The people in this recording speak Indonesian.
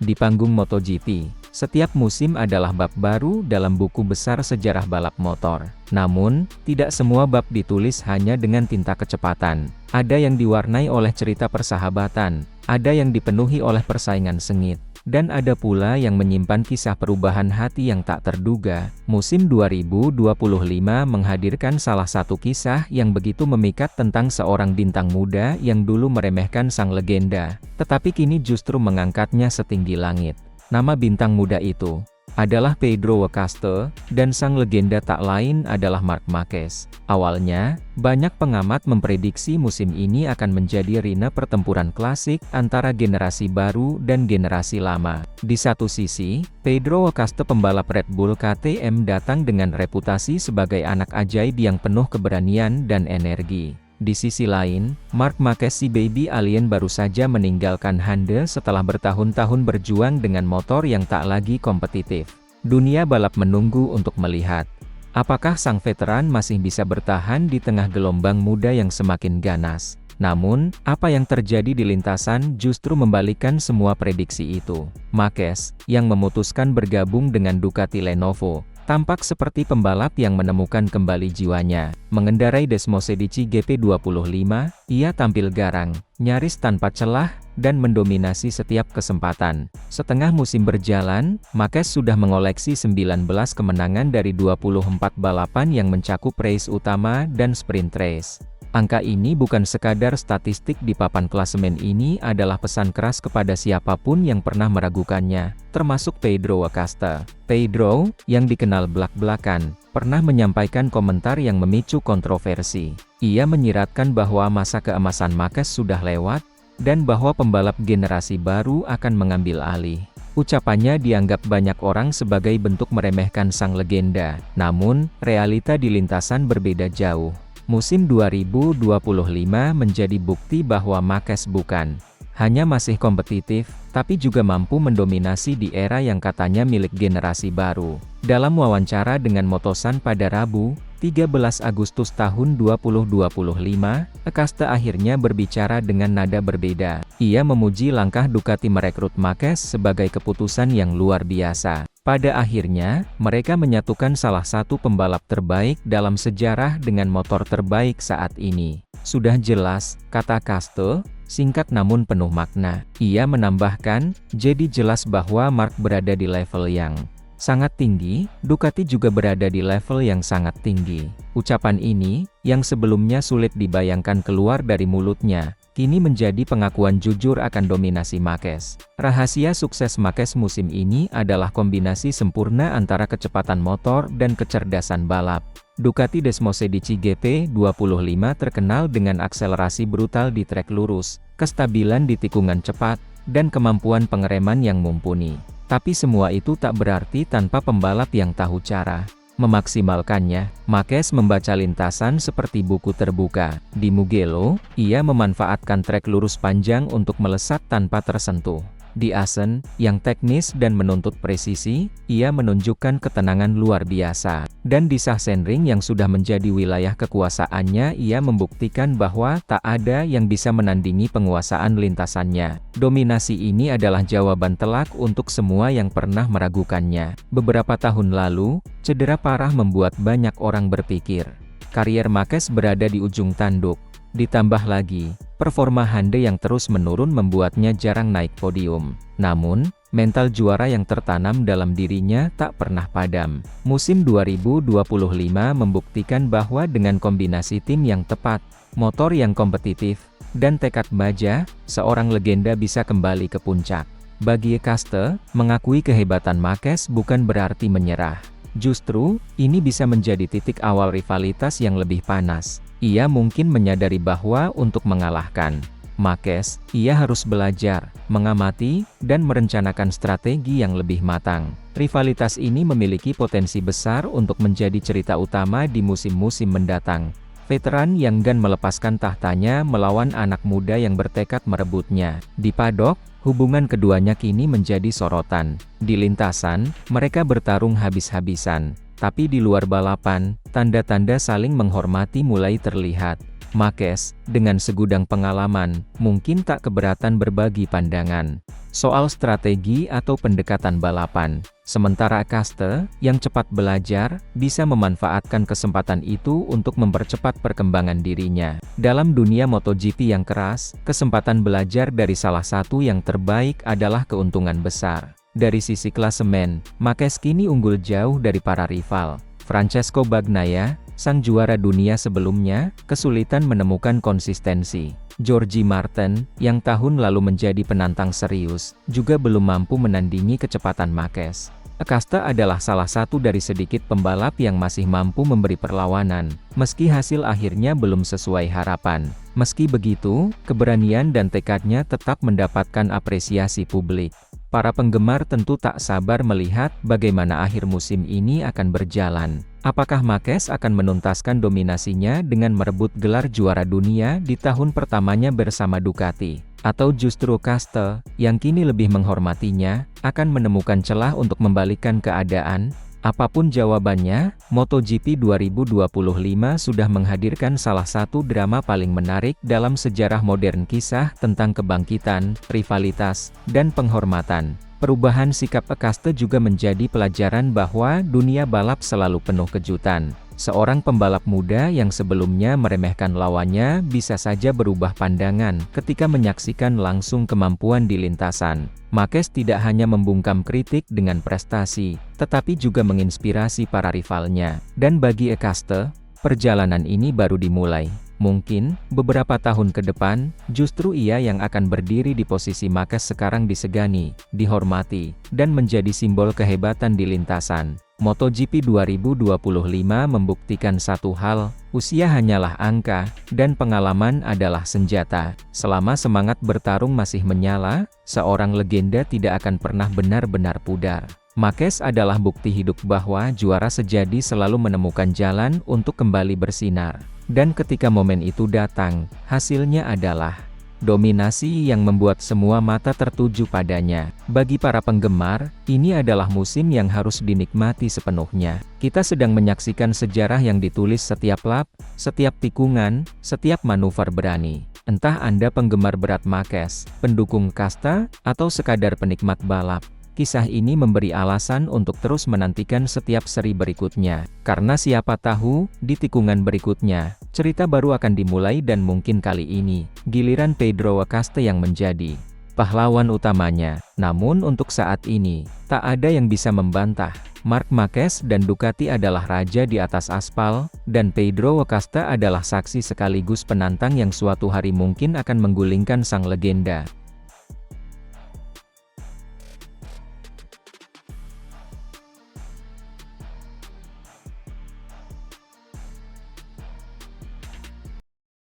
Di panggung MotoGP, setiap musim adalah bab baru dalam buku besar sejarah balap motor. Namun, tidak semua bab ditulis hanya dengan tinta kecepatan. Ada yang diwarnai oleh cerita persahabatan, ada yang dipenuhi oleh persaingan sengit, dan ada pula yang menyimpan kisah perubahan hati yang tak terduga. Musim 2025 menghadirkan salah satu kisah yang begitu memikat tentang seorang bintang muda yang dulu meremehkan sang legenda, tetapi kini justru mengangkatnya setinggi langit. Nama bintang muda itu adalah Pedro Acosta, dan sang legenda tak lain adalah Marc Marquez. Awalnya, banyak pengamat memprediksi musim ini akan menjadi arena pertempuran klasik antara generasi baru dan generasi lama. Di satu sisi, Pedro Acosta pembalap Red Bull KTM datang dengan reputasi sebagai anak ajaib yang penuh keberanian dan energi. Di sisi lain, Marc Marquez si baby alien baru saja meninggalkan Honda setelah bertahun-tahun berjuang dengan motor yang tak lagi kompetitif. Dunia balap menunggu untuk melihat apakah sang veteran masih bisa bertahan di tengah gelombang muda yang semakin ganas. Namun, apa yang terjadi di lintasan justru membalikkan semua prediksi itu. Marquez, yang memutuskan bergabung dengan Ducati Lenovo, tampak seperti pembalap yang menemukan kembali jiwanya. Mengendarai Desmosedici GP25, ia tampil garang, nyaris tanpa celah, dan mendominasi setiap kesempatan. Setengah musim berjalan, Marquez sudah mengoleksi 19 kemenangan dari 24 balapan yang mencakup race utama dan sprint race. Angka ini bukan sekadar statistik di papan klasemen, ini adalah pesan keras kepada siapapun yang pernah meragukannya, termasuk Pedro Acosta. Pedro, yang dikenal belak-belakan, pernah menyampaikan komentar yang memicu kontroversi. Ia menyiratkan bahwa masa keemasan Marquez sudah lewat, dan bahwa pembalap generasi baru akan mengambil alih. Ucapannya dianggap banyak orang sebagai bentuk meremehkan sang legenda, namun, realita di lintasan berbeda jauh. Musim 2025 menjadi bukti bahwa Marquez bukan hanya masih kompetitif, tapi juga mampu mendominasi di era yang katanya milik generasi baru. Dalam wawancara dengan Motosan pada Rabu, 13 Agustus tahun 2025, Acosta akhirnya berbicara dengan nada berbeda. Ia memuji langkah Ducati merekrut Marquez sebagai keputusan yang luar biasa. Pada akhirnya, mereka menyatukan salah satu pembalap terbaik dalam sejarah dengan motor terbaik saat ini. Sudah jelas, kata Acosta, singkat namun penuh makna. Ia menambahkan, jadi jelas bahwa Marc berada di level yang sangat tinggi, Ducati juga berada di level yang sangat tinggi. Ucapan ini, yang sebelumnya sulit dibayangkan keluar dari mulutnya, kini menjadi pengakuan jujur akan dominasi Marquez. Rahasia sukses Marquez musim ini adalah kombinasi sempurna antara kecepatan motor dan kecerdasan balap. Ducati Desmosedici GP25 terkenal dengan akselerasi brutal di trek lurus, kestabilan di tikungan cepat, dan kemampuan pengereman yang mumpuni. Tapi semua itu tak berarti tanpa pembalap yang tahu cara memaksimalkannya. Marquez membaca lintasan seperti buku terbuka. Di Mugello, ia memanfaatkan trek lurus panjang untuk melesat tanpa tersentuh. Di Assen, yang teknis dan menuntut presisi, ia menunjukkan ketenangan luar biasa. Dan di Sachsenring yang sudah menjadi wilayah kekuasaannya, ia membuktikan bahwa tak ada yang bisa menandingi penguasaan lintasannya. Dominasi ini adalah jawaban telak untuk semua yang pernah meragukannya. Beberapa tahun lalu, cedera parah membuat banyak orang berpikir karier Marquez berada di ujung tanduk. Ditambah lagi, performa Honda yang terus menurun membuatnya jarang naik podium. Namun, mental juara yang tertanam dalam dirinya tak pernah padam. Musim 2025 membuktikan bahwa dengan kombinasi tim yang tepat, motor yang kompetitif, dan tekad baja, seorang legenda bisa kembali ke puncak. Bagi Acosta, mengakui kehebatan Marquez bukan berarti menyerah. Justru, ini bisa menjadi titik awal rivalitas yang lebih panas. Ia mungkin menyadari bahwa untuk mengalahkan Marquez, ia harus belajar, mengamati, dan merencanakan strategi yang lebih matang. Rivalitas ini memiliki potensi besar untuk menjadi cerita utama di musim-musim mendatang. Veteran yang enggan melepaskan tahtanya melawan anak muda yang bertekad merebutnya. Di paddock, hubungan keduanya kini menjadi sorotan. Di lintasan, mereka bertarung habis-habisan. Tapi di luar balapan, tanda-tanda saling menghormati mulai terlihat. Marquez, dengan segudang pengalaman, mungkin tak keberatan berbagi pandangan. soal strategi atau pendekatan balapan. Sementara Akaste, yang cepat belajar, bisa memanfaatkan kesempatan itu untuk mempercepat perkembangan dirinya. Dalam dunia MotoGP yang keras, kesempatan belajar dari salah satu yang terbaik adalah keuntungan besar. Dari sisi klasemen, Marquez kini unggul jauh dari para rival. Francesco Bagnaia, sang juara dunia sebelumnya, kesulitan menemukan konsistensi. Jorge Martin, yang tahun lalu menjadi penantang serius, juga belum mampu menandingi kecepatan Marquez. Akaste adalah salah satu dari sedikit pembalap yang masih mampu memberi perlawanan, meski hasil akhirnya belum sesuai harapan. Meski begitu, keberanian dan tekadnya tetap mendapatkan apresiasi publik. Para penggemar tentu tak sabar melihat bagaimana akhir musim ini akan berjalan. Apakah Marquez akan menuntaskan dominasinya dengan merebut gelar juara dunia di tahun pertamanya bersama Ducati? Atau justru Akaste, yang kini lebih menghormatinya, akan menemukan celah untuk membalikkan keadaan? Apapun jawabannya, MotoGP 2025 sudah menghadirkan salah satu drama paling menarik dalam sejarah modern, kisah tentang kebangkitan, rivalitas, dan penghormatan. Perubahan sikap Akaste juga menjadi pelajaran bahwa dunia balap selalu penuh kejutan. Seorang pembalap muda yang sebelumnya meremehkan lawannya bisa saja berubah pandangan ketika menyaksikan langsung kemampuan di lintasan. Marquez tidak hanya membungkam kritik dengan prestasi, tetapi juga menginspirasi para rivalnya. Dan bagi Akaste, perjalanan ini baru dimulai. Mungkin, beberapa tahun ke depan, justru ia yang akan berdiri di posisi Marquez sekarang, disegani, dihormati, dan menjadi simbol kehebatan di lintasan. MotoGP 2025 membuktikan satu hal, usia hanyalah angka, dan pengalaman adalah senjata. Selama semangat bertarung masih menyala, seorang legenda tidak akan pernah benar-benar pudar. Marquez adalah bukti hidup bahwa juara sejati selalu menemukan jalan untuk kembali bersinar. Dan ketika momen itu datang, hasilnya adalah dominasi yang membuat semua mata tertuju padanya. Bagi para penggemar, ini adalah musim yang harus dinikmati sepenuhnya. Kita sedang menyaksikan sejarah yang ditulis setiap lap, setiap tikungan, setiap manuver berani. Entah Anda penggemar berat Marquez, pendukung kasta, atau sekadar penikmat balap, kisah ini memberi alasan untuk terus menantikan setiap seri berikutnya. Karena siapa tahu, di tikungan berikutnya, cerita baru akan dimulai dan mungkin kali ini, giliran Pedro Acosta yang menjadi pahlawan utamanya. Namun untuk saat ini, tak ada yang bisa membantah. Marc Marquez dan Ducati adalah raja di atas aspal, dan Pedro Acosta adalah saksi sekaligus penantang yang suatu hari mungkin akan menggulingkan sang legenda.